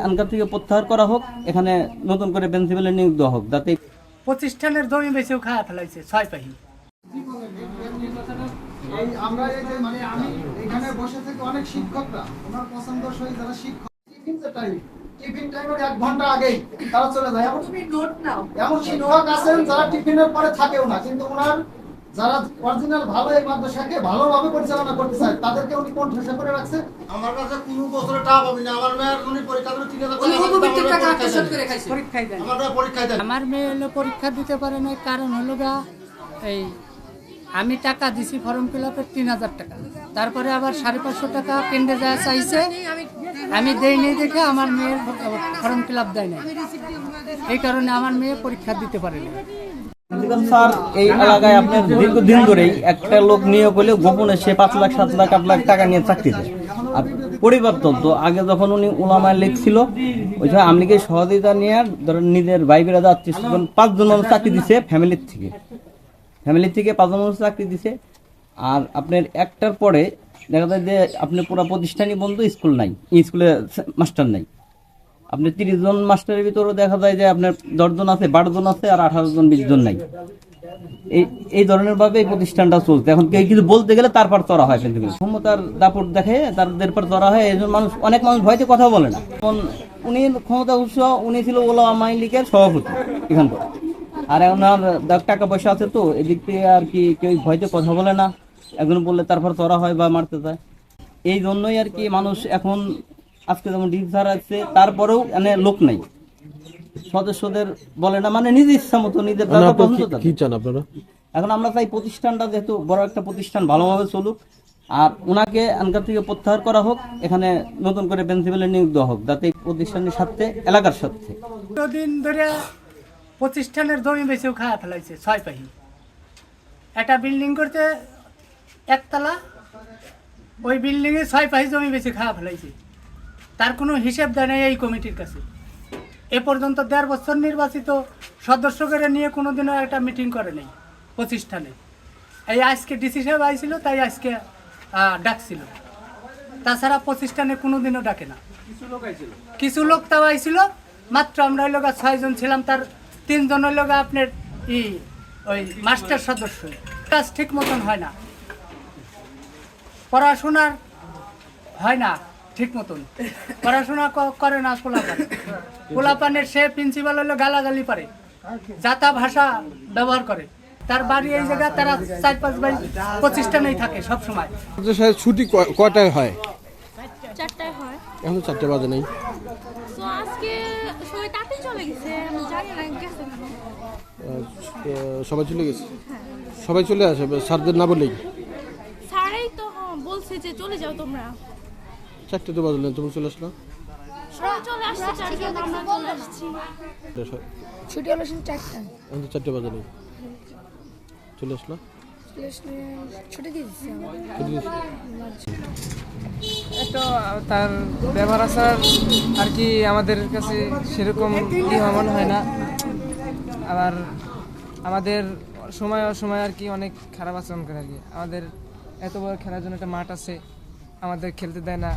আনকার থেকে প্রত্যাহার করা হোক, এখানে নতুন করে প্রিন্সিপালের নিয়োগ দেওয়া হোক, যাতে প্রতিষ্ঠানের জমি বেশিও খাওয়া ফেলাইছে 6 পাহি। আমরা এই যে মানে আমি এখানে বসে থেকে অনেক শিক্ষকরা ওনার পছন্দসই যারা শিক্ষক টিফিন টাইমের 1 ঘন্টা আগেই তারা চলে যায়। এমন শিক্ষক আছেন যারা টিফিনের পরে থাকেও না, কিন্তু ওনার যারা অরিজিনাল ভালো এই মাদ্রাসাকে ভালোভাবে পরিচালনা করতে চায় তাদেরকে উনি কণ্ঠসা করে রাখছে। আমার কাছে কোনো বছরে টাকা পাবি না, আমার মেয়ের উনি পরীক্ষা করে 3000 টাকা আত্মসাৎ করে খাইছে, পরীক্ষায় দেন। আমার পরীক্ষায় দেন। আমার মেয়ে হলো পরীক্ষা দিতে পারে না, কারণ হলো গা এই আমি টাকা দিছি ফর্ম ফিল আপের 3000 টাকা, তারপরে আবার 550 টাকা কেন্দ্রে যা চাইছে আমি দেই নেই দেখে আমার মেয়ের ফর্ম ফিল আপ দেয় না, এই কারণে আমার মেয়ে পরীক্ষা দিতে পারে না। প্রিন্সিপাল স্যার এই এলাকায় আপনার দীর্ঘদিন ধরেই একটা লোক নিয়োগ হলে গোপনে সে 5 লাখ 7 লাখ 8 লাখ টাকা নিয়ে চাকরি দেয়। আর পরিবর্তন তো আগে যখন উনি উলামায় লিখছিল ওই সময় আমলিকে সহযোগিতা নিয়ে ধরেন নিজের ভাই বেড়া যাচ্ছে 5 জন মানুষ চাকরি দিছে ফ্যামিলির থেকে 5 জন মানুষ চাকরি দিছে। আর আপনার একটার পরে দেখা যায় যে আপনি পুরো প্রতিষ্ঠানই বন্ধ, স্কুল নাই, স্কুলে মাস্টার নাই। আপনি 30 জন মাস্টারের ভিতরে দেখা যায় যে আপনার 10 জন আছে, 12 জন আছে, আর 18 জন 20 জন নাই। এই ধরনের ভাবে এই প্রতিষ্ঠানটা চলছে। এখন কেউ কিছু বলতে গেলে তারপর চড়া হয়, কিন্তু ক্ষমতার দাপট দেখে তাদের পর চড়া হয়। এই জন্য অনেক মানুষ ভয়তে কথা বলে না। এখন উনি ক্ষমতা উৎস, উনি ছিল ওলামা লীগের সভাপতি এখানকার, আর ওনার টাকা পয়সা আছে, তো এদিক থেকে আর কি কেউ ভয়তে কথা বলে না। একজন বললে তারপর চড়া হয় বা মারতে যায়। এই জন্যই আর কি মানুষ এখন আজকে যেমন ডিসার আছে, তারপরেও মানে লোক নাই, সদস্যদের বলে না, মানে নিজের ইচ্ছা মতো নিজের কি চান আপনারা? এখন আমরা চাই প্রতিষ্ঠানটা যেহেতু বড় একটা প্রতিষ্ঠান ভালোভাবে চলুক, আর ওনাকে আনকার থেকে প্রত্যাহার করা হোক, এখানে নতুন করে প্রিন্সিপালের নিয়োগ দেওয়া হোক, যাতে প্রতিষ্ঠানের স্বার্থে, এলাকার স্বার্থে। দিন ধরে প্রতিষ্ঠানের জমি বেশিও খাওয়া ফেলাইছে 6 পাহি। একটা বিল্ডিং করতে একতলা, ওই বিল্ডিংয়ে 6 পাহি জমি বেশি খাওয়া ফেলাইছে, তার কোনো হিসেব দেয় নাই এই কমিটির কাছে। এ পর্যন্ত 1.5 বছর নির্বাচিত সদস্য করে নিয়ে কোনোদিনও একটা মিটিং করে নেই প্রতিষ্ঠানে। এই আজকে ডিসি সাহেব আইছিল, তাই আজকে ডাকছিল, তাছাড়া প্রতিষ্ঠানে কোনোদিনও ডাকে না। কিছু লোক তাও আইছিল, মাত্র আমরা ওই লোক 6 জন ছিলাম, তার 3 জন ওই লোক আপনার ওই মাস্টার সদস্য। কাজ ঠিক মতন হয় না, পড়াশোনার হয় না ঠিক মতন, পড়াশোনা করে না। পোলাপানের সে প্রিন্সিপাল হলো গালাগালি পারে, যাতা ভাষা ব্যবহার করে। তার বাড়ি এই জায়গা, তারা 4-5 ভাই প্রতিষ্ঠানেই থাকে সব সময়। ছুটি কয়টায় হয়? 4টায় হয়। এখন 4টে বাজে নেই। তো আজকে সবাই তাড়াতাড়ি চলে গেছে, আমি জানি না গেছে কেন। সবাই চলে গেছে? সবাই চলে আসে স্যারদের না বলেই? স্যারই তো বলছে যে চলে যাও তোমরা। 4টে তো বাজলেন, তুমি চলে আসলো? সবাই চলে আসছে, 4 জন আমরা চলে আসছি। ছুটি হলো 4টায়। এখন তো 4টে বাজে নেই, চলে আসলো? ছুটি দিয়ে দিচ্ছি। তো তার ব্যবহার আচার আর কি আমাদের কাছে সেরকম মনে হয় না। আবার আমাদের সময় অসময় আর কি অনেক খারাপ আচরণ করে আর কি। আমাদের এত বড় খেলার জন্য একটা মাঠ আছে, আমাদের খেলতে দেয় না,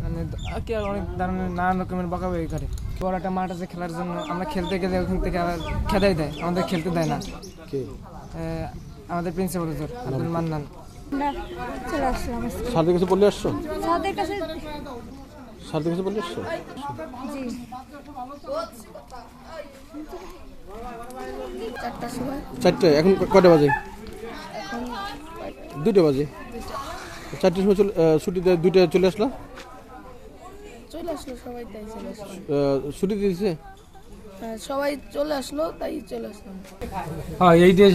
মানে আর কি অনেক ধরনের নানান রকমের বকাবকি করে। বড় একটা মাঠ আছে খেলার জন্য, আমরা খেলতে গেলে ওখান থেকে আবার খেদাই দেয়, আমাদের খেলতে দেয় না। আমাদের প্রিন্সিপাল হুজুর আব্দুল মান্নান। চলে আসলাম। স্যারদের কাছে বলে আসছো? স্যারদের কাছে বলে আসছো? জি, 4টার সময়। 4টে? এখন কয়টা বাজে? 2টে বাজে। 4টের সময় ছুটিতে 2টায় চলে আসলো? চলে আসলো সবাই, তাই চলে আসলো। ছুটি দিয়েছে? সবাই চলে আসলো, তাই চলে আসলাম। হ্যাঁ, এইটা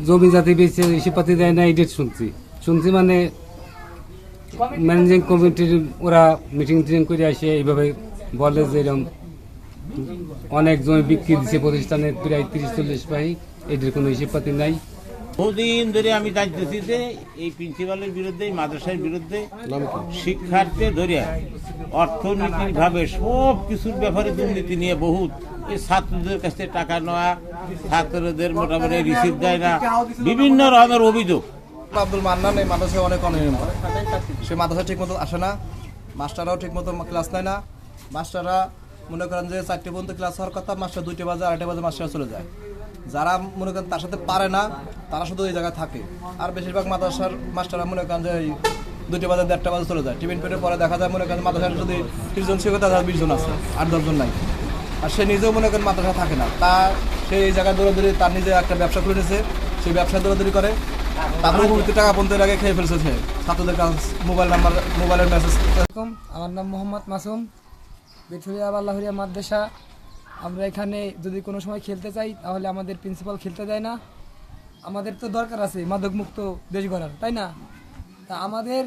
জমি জাতি বেশি হিসেবাতি দেয় না, এইটা শুনছি মানে ম্যানেজিং কমিটির ওরা মিটিং টিটিং করে আসে, এইভাবে বলে যে এরকম অনেক জমি বিক্রি দিচ্ছে প্রতিষ্ঠানে, প্রায় 30-40 পাহি, এটার কোনো হিসেবপাতি নাই। বহুদিন ধরে আমি জানতেছি যে এই প্রিন্সিপালের বিরুদ্ধে, মাদ্রাসার বিরুদ্ধে, শিক্ষার্থী ধরে অর্থনৈতিক ভাবে সব কিছুর ব্যাপারে দুর্নীতি নিয়ে বহুত, এই ছাত্রদের কাছ থেকে টাকা নেওয়া, ছাত্রদের মোটামুটি রিসিভ দেয় না, বিভিন্ন রকমের অভিযোগ। আব্দুল মান্নান এই মাদ্রাসায় অনেক অনিয়ম করে। সে মাদ্রাসা ঠিক মতো আসে না, মাস্টাররাও ঠিক মতো ক্লাস নেয় না। মাস্টাররা মনে করেন যে 4টে পর্যন্ত ক্লাস হওয়ার কথা, মাস্টার 2টে বাজে 2:30 বাজে মাস্টার চলে যায়। যারা মনে করেন তার সাথে পারে না তারা শুধু ওই জায়গায় থাকে। আর বেশিরভাগ মাদ্রাসার মাস্টাররা মনে করেন যে 2টে বাজে 1:30 বাজে চলে যায়। টিফিন পেটের পরে দেখা যায় মনে করেন মাদ্রাসার যদি 30 জন শিক্ষক তাদের 20 জন আছে, 8-10 জন নাই। আর সে নিজেও মনে করেন মাদ্রাসা থাকে না, সে এই জায়গায় দৌড়াদৌড়ি, তার নিজে একটা ব্যবসা খুলে নিয়েছে, সেই ব্যবসায় দৌড়াদৌড়ি করে। তারপরে টাকা পর্যন্ত আগে খেয়ে ফেলছে সে, ছাত্রদের কাছে মোবাইলের মেসেজ। আমার নাম মোহাম্মদ মাসুম, বেথুরিয়া বাল্লাহরিয়া মাদ্রাসা। আমরা এখানে যদি কোনো সময় খেলতে চাই তাহলে আমাদের প্রিন্সিপাল খেলতে দেয় না। আমাদের তো দরকার আছে মাদকমুক্ত দেশ গড়ার, তাই না? তা আমাদের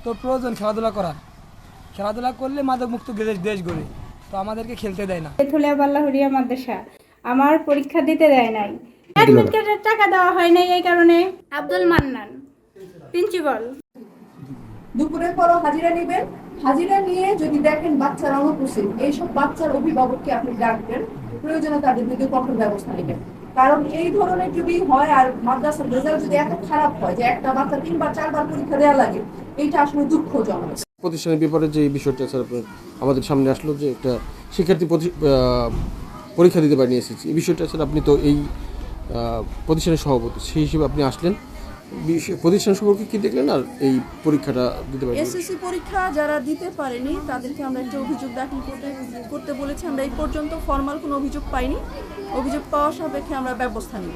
তো প্রয়োজন খেলাধুলা করার, খেলাধুলা করলে মাদকমুক্ত দেশ গড়ে, তো আমাদেরকে খেলতে দেয় না। বেথুলিয়া বাল্লাহরিয়া মাদ্রাসা আমার পরীক্ষা দিতে দেয় নাই, অ্যাডমিট কার্ডের টাকা দেওয়া হয় নাই, এই কারণে। আব্দুল মান্নান, প্রিন্সিপাল। দুপুরের পরও হাজিরা নেবেন, হাজিরা নিয়ে যদি দেখেন বাচ্চার অনুপস্থিত, এইসব বাচ্চার অভিভাবককে আপনি ডাকবেন, প্রয়োজনে তাদের বিরুদ্ধে কঠোর ব্যবস্থা নেবেন। কারণ এই ধরনের যদি হয় আর মাদ্রাসার রেজাল্ট যদি এত খারাপ হয় যে একটা বাচ্চা 3-4 পরীক্ষা দেওয়া লাগে, এইটা আসলে দুঃখজনক। প্রতিষ্ঠানের ব্যাপারে যে বিষয়টা স্যার আমাদের সামনে আসলো, যে একটা শিক্ষার্থী পরীক্ষা দিতে পারেনি এসেছি, এই বিষয়টা স্যার আপনি তো এই প্রতিষ্ঠানের সভাপতি, সেই হিসেবে আপনি আসলেন, প্রতিষ্ঠান সম্পর্কে কি দেখলেন আর এই পরীক্ষাটা দিতে পারেন? এসএসসি পরীক্ষা যারা দিতে পারেনি তাদেরকে আমরা একটা অভিযোগ দাখিল করতে বলেছি। আমরা এই পর্যন্ত ফর্মাল কোনো অভিযোগ পাইনি, অভিযোগ পাওয়া সাপেক্ষে আমরা ব্যবস্থা নিব।